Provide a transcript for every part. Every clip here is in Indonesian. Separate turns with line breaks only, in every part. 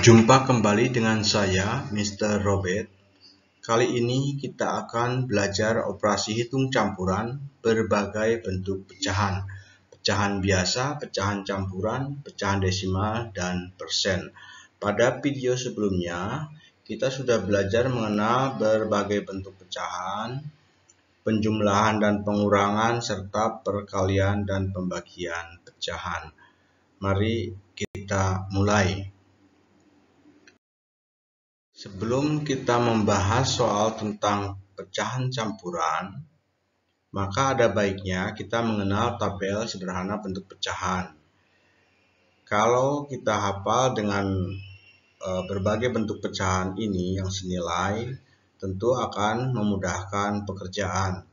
Jumpa kembali dengan saya, Mr. Robert. Kali ini kita akan belajar operasi hitung campuran berbagai bentuk pecahan. Pecahan biasa, pecahan campuran, pecahan desimal, dan persen. Pada video sebelumnya, kita sudah belajar mengenal berbagai bentuk pecahan, penjumlahan dan pengurangan, serta perkalian dan pembagian pecahan. Mari kita mulai. Sebelum kita membahas soal tentang pecahan campuran, maka ada baiknya kita mengenal tabel sederhana bentuk pecahan. Kalau kita hafal dengan berbagai bentuk pecahan ini yang senilai, tentu akan memudahkan pekerjaan.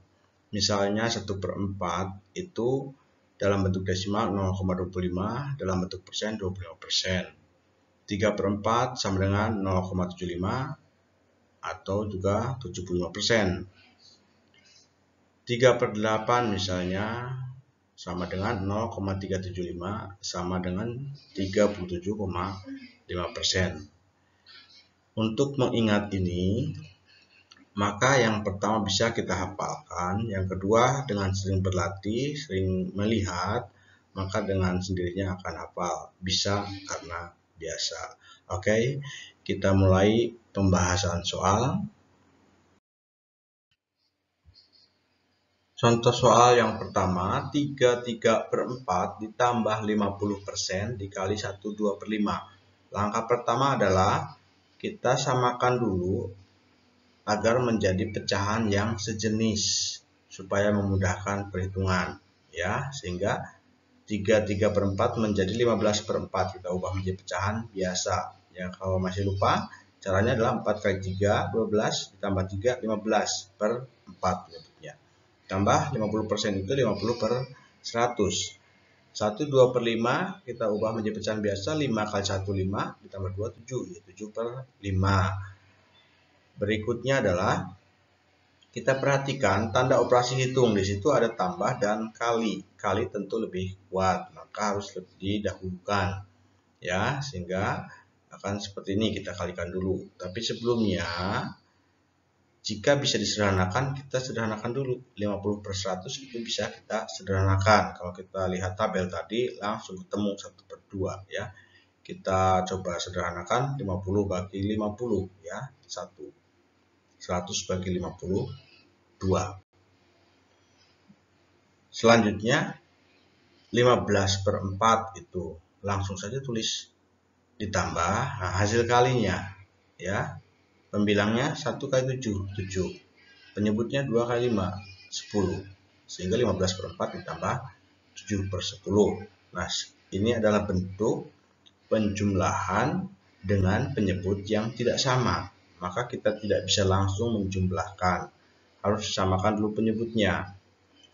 Misalnya 1/4 itu dalam bentuk desimal 0,25, dalam bentuk persen 25%. 3/4 sama dengan 0,75 atau juga 75%. 3/8 misalnya sama dengan 0,375 sama dengan 37,5%. Untuk mengingat ini, maka yang pertama bisa kita hafalkan, yang kedua dengan sering berlatih, sering melihat, maka dengan sendirinya akan hafal. Bisa karena biasa. Oke, kita mulai pembahasan soal. Contoh soal yang pertama, 33/4 ditambah 50% dikali 1/2/5. Langkah pertama adalah kita samakan dulu agar menjadi pecahan yang sejenis supaya memudahkan perhitungan, ya, sehingga 33/4 menjadi 15/4, kita ubah menjadi pecahan biasa. Ya, kalau masih lupa, caranya adalah 4 kali 3, 12, ditambah 3, 15/4 menyebutnya. Tambah 50% itu 50/100. 1/2/5 kita ubah menjadi pecahan biasa, 5 kali 1, 5, ditambah 2, 7, ya 7/5. Berikutnya adalah kita perhatikan tanda operasi hitung. Di situ ada tambah dan kali. Kali tentu lebih kuat, maka harus lebih didahulukan. Ya, sehingga akan seperti ini, kita kalikan dulu. Tapi sebelumnya, jika bisa disederhanakan, kita sederhanakan dulu. 50/100 itu bisa kita sederhanakan. Kalau kita lihat tabel tadi, langsung ketemu 1/2, ya. Kita coba sederhanakan 50 bagi 50, ya, 1. 100 bagi 50, 2. Selanjutnya 15/4 itu langsung saja tulis ditambah. Nah, hasil kalinya, ya, pembilangnya 1 kali 7, 7. Penyebutnya 2 kali 5, 10. Sehingga 15/4 ditambah 7/10. Nah, ini adalah bentuk penjumlahan dengan penyebut yang tidak sama. Maka kita tidak bisa langsung menjumlahkan. Harus disamakan dulu penyebutnya.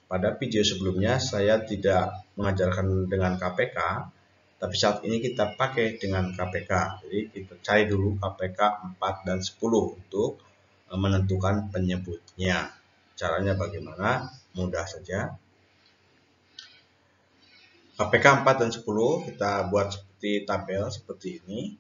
Pada video sebelumnya saya tidak mengajarkan dengan KPK, tapi saat ini kita pakai dengan KPK. Jadi kita cari dulu KPK 4 dan 10 untuk menentukan penyebutnya. Caranya bagaimana? Mudah saja. KPK 4 dan 10 kita buat seperti tabel seperti ini.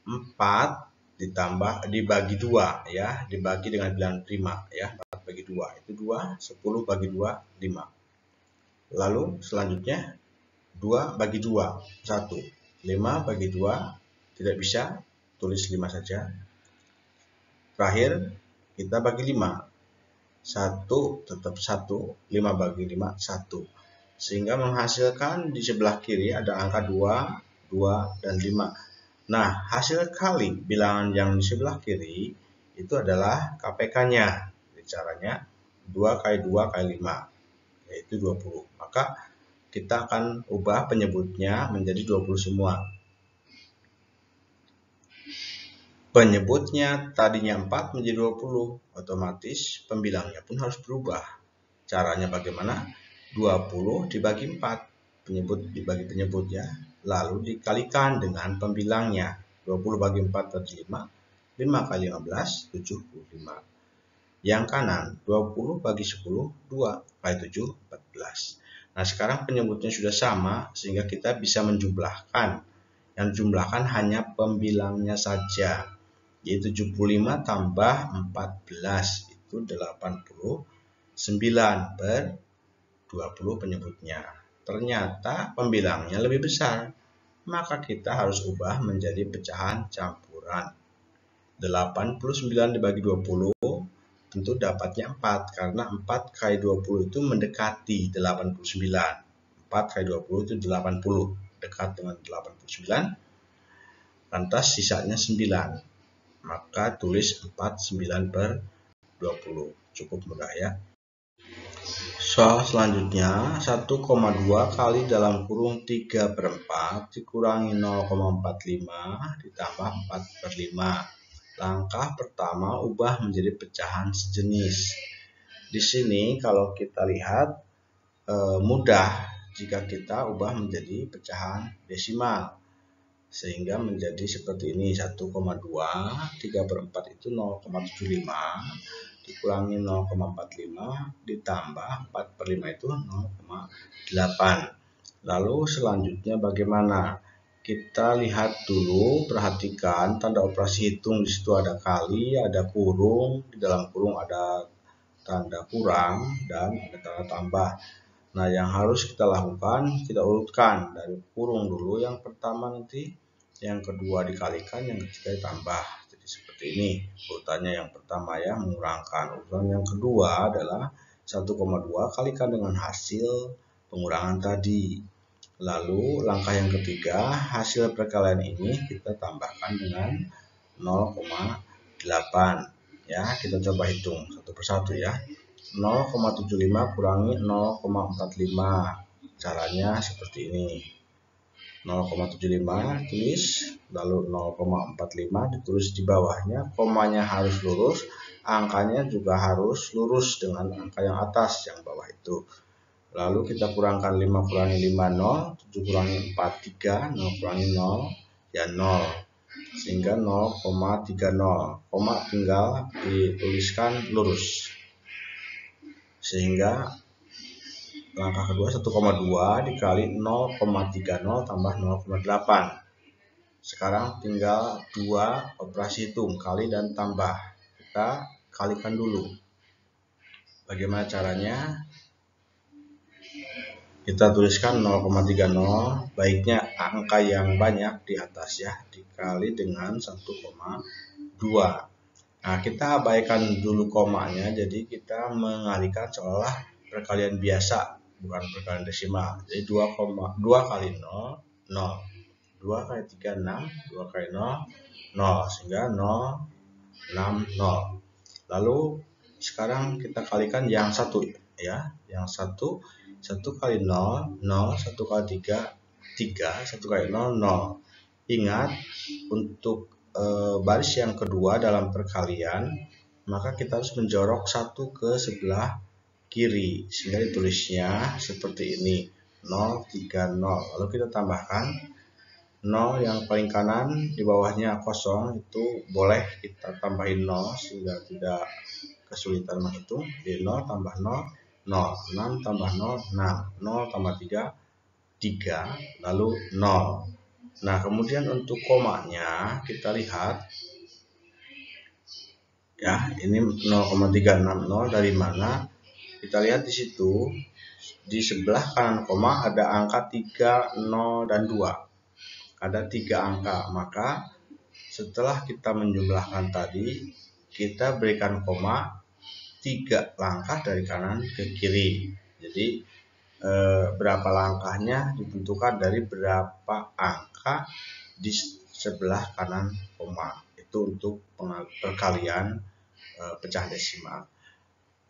4 ditambah dibagi 2, ya, dibagi dengan bilangan prima, ya. 4 bagi 2 itu 2, 10 bagi 2 5. Lalu selanjutnya 2 bagi 2 1. 5 bagi 2 tidak bisa, tulis 5 saja. Terakhir kita bagi 5. 1 tetap 1, 5 bagi 5 1. Sehingga menghasilkan di sebelah kiri ada angka 2, 2 dan 5. Nah, hasil kali bilangan yang di sebelah kiri itu adalah KPK-nya. Caranya 2 kali 2 kali 5, yaitu 20. Maka kita akan ubah penyebutnya menjadi 20 semua. Penyebutnya tadinya 4 menjadi 20, otomatis pembilangnya pun harus berubah. Caranya bagaimana? 20 dibagi 4, penyebut dibagi penyebutnya, lalu dikalikan dengan pembilangnya. 20 bagi 4 bagi 5, 5 kali 15, 75. Yang kanan, 20 bagi 10, 2 kali 7, 14. Nah, sekarang penyebutnya sudah sama, sehingga kita bisa menjumlahkan. Yang jumlahkan hanya pembilangnya saja, yaitu 75 tambah 14 itu 89 per 20 penyebutnya. Ternyata pembilangnya lebih besar, maka kita harus ubah menjadi pecahan campuran. 89 dibagi 20 tentu dapatnya 4, karena 4 kali 20 itu mendekati 89. 4 kali 20 itu 80, dekat dengan 89. Lantas sisanya 9. Maka tulis 49 per 20. Cukup mudah ya. Soal selanjutnya, 1,2 kali dalam kurung 3 per 4 dikurangi 0,45 ditambah 4 per 5. Langkah pertama, ubah menjadi pecahan sejenis. Di sini kalau kita lihat mudah jika kita ubah menjadi pecahan desimal. Sehingga menjadi seperti ini, 1,2 3 per 4 itu 0,75 dikurangi 0,45 ditambah 4 per 5 itu 0,8. Lalu selanjutnya bagaimana? Kita lihat dulu, perhatikan tanda operasi hitung. Di situ ada kali, ada kurung, di dalam kurung ada tanda kurang dan ada tanda tambah. Nah, yang harus kita lakukan, kita urutkan dari kurung dulu yang pertama nanti, yang kedua dikalikan, yang ketiga ditambah. Jadi seperti ini urutannya. Yang pertama ya, mengurangkan. Urutan yang kedua adalah 1,2 kalikan dengan hasil pengurangan tadi. Lalu langkah yang ketiga, hasil perkalian ini kita tambahkan dengan 0,8 ya. Kita coba hitung satu persatu ya. 0,75 kurangi 0,45. Caranya seperti ini. 0,75 tulis, lalu 0,45 ditulis di bawahnya, komanya harus lurus, angkanya juga harus lurus dengan angka yang atas, yang bawah itu. Lalu kita kurangkan 5 kurangi 5, 0, 7 kurangi 4, 3, 0 kurangi 0, ya 0. Sehingga 0,30, koma tinggal dituliskan lurus. Sehingga langkah kedua 1,2 dikali 0,30 tambah 0,8. Sekarang tinggal dua operasi hitung, kali dan tambah. Kita kalikan dulu. Bagaimana caranya? Kita tuliskan 0,30, baiknya angka yang banyak di atas ya, dikali dengan 1,2. Nah, kita abaikan dulu komanya, jadi kita mengalihkan seolah perkalian biasa, bukan perkalian desimal. Jadi 2 kali 0, 0. 2 kali 3, 6. 2 kali 0, 0. Sehingga 0, 6, 0. Lalu sekarang kita kalikan yang satu ya. Yang satu, 1 kali 0, 0. 1 kali 3, 3. 1 kali 0, 0. Ingat, untuk baris yang kedua dalam perkalian, maka kita harus menjorok 1 ke sebelah kiri, sehingga ditulisnya seperti ini, 0, 3, 0. Lalu kita tambahkan 0 yang paling kanan, di bawahnya kosong, itu boleh kita tambahin 0 sehingga tidak kesulitan menghitung. Jadi 0 tambah 0, 0. 6 tambah 0, 6. 0 tambah 3, 3. Lalu 0. Nah, kemudian untuk komanya kita lihat ya, ini 0,360 dari mana? Kita lihat di situ, di sebelah kanan koma ada angka 3, 0 dan 2. Ada 3 angka, maka setelah kita menjumlahkan tadi, kita berikan koma 3 langkah dari kanan ke kiri. Jadi berapa langkahnya ditentukan dari berapa angka di sebelah kanan koma. Itu untuk perkalian pecahan desimal.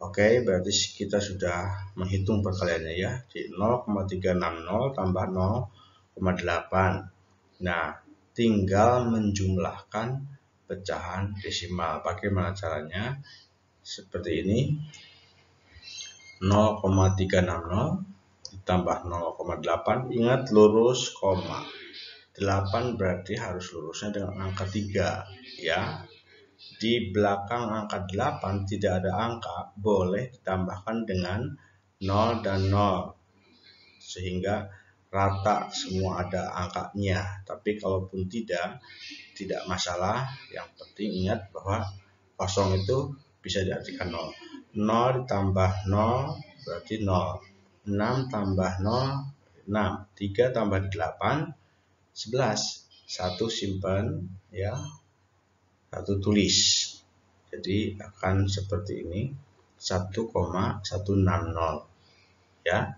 Oke, berarti kita sudah menghitung perkaliannya ya. Jadi 0,360 tambah 0,8. Nah, tinggal menjumlahkan pecahan desimal. Bagaimana caranya? Seperti ini. 0,360 ditambah 0,8, ingat lurus koma. 8 berarti harus lurusnya dengan angka 3 ya. Di belakang angka 8 tidak ada angka, boleh ditambahkan dengan 0 dan 0. Sehingga rata semua ada angkanya. Tapi kalaupun tidak masalah. Yang penting ingat bahwa kosong itu bisa diartikan 0. 0 ditambah 0 berarti 0. 6 tambah 0 6. 3 tambah 8 11. 1 simpan ya, 1 tulis. Jadi akan seperti ini, 1,160 ya.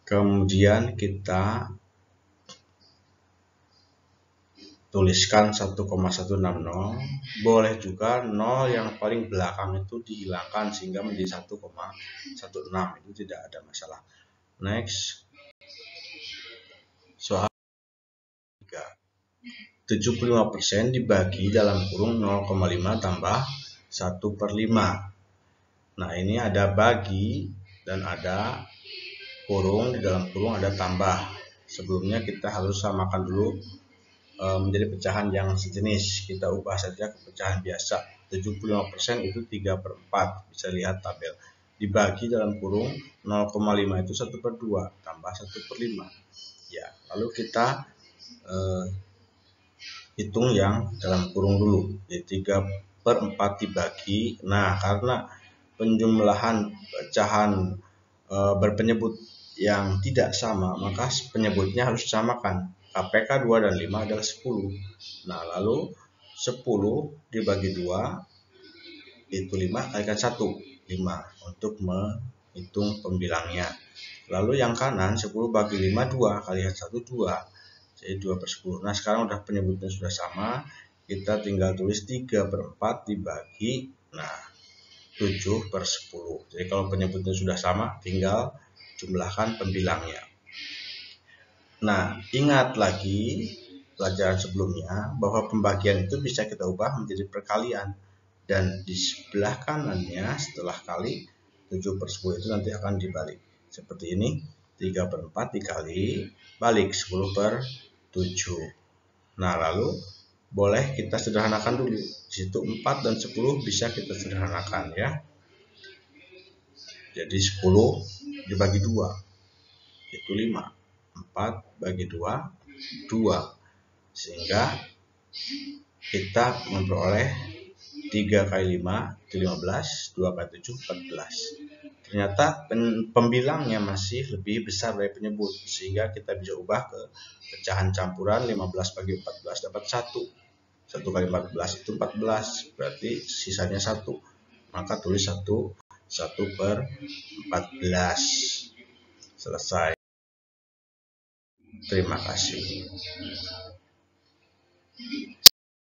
Kemudian kita tuliskan 1,160. Boleh juga 0 yang paling belakang itu dihilangkan sehingga menjadi 1,16. Itu tidak ada masalah. Next, soal 3. 75% dibagi dalam kurung 0,5 tambah 1/5. Nah, ini ada bagi dan ada kurung, di dalam kurung ada tambah. Sebelumnya kita harus samakan dulu menjadi pecahan yang sejenis. Kita ubah saja ke pecahan biasa. 75% itu 3/4. Bisa lihat tabel. Dibagi dalam kurung 0,5 itu 1/2 tambah 1/5. Ya, lalu kita hitung yang dalam kurung dulu. Jadi 3/4 dibagi. Nah, karena penjumlahan pecahan berpenyebut yang tidak sama, maka penyebutnya harus disamakan. KPK 2 dan 5 adalah 10. Nah, lalu 10 dibagi 2 itu 5 kalikan 1, 5 untuk menghitung pembilangnya. Lalu yang kanan 10 bagi 5 2 kalikan 1 2. Jadi 2/10. Nah, sekarang udah penyebutnya sudah sama, kita tinggal tulis 3/4 dibagi 7/10. Jadi kalau penyebutnya sudah sama, tinggal jumlahkan pembilangnya. Nah, ingat lagi pelajaran sebelumnya bahwa pembagian itu bisa kita ubah menjadi perkalian. Dan di sebelah kanannya setelah kali 7/10 itu nanti akan dibalik. Seperti ini, 3/4 dikali balik 10/7. Nah, lalu boleh kita sederhanakan dulu. Di situ 4 dan 10 bisa kita sederhanakan ya. Jadi 10 dibagi 2 itu 5. 4 bagi 2 2. Sehingga kita memperoleh 3 kali 5 itu 15, 2 kali 7 14. Ternyata pembilangnya masih lebih besar dari penyebut, sehingga kita bisa ubah ke pecahan campuran. 15 bagi 14 dapat 1. 1 kali 14 itu 14, berarti sisanya 1. Maka tulis 1/14. Selesai. Terima kasih.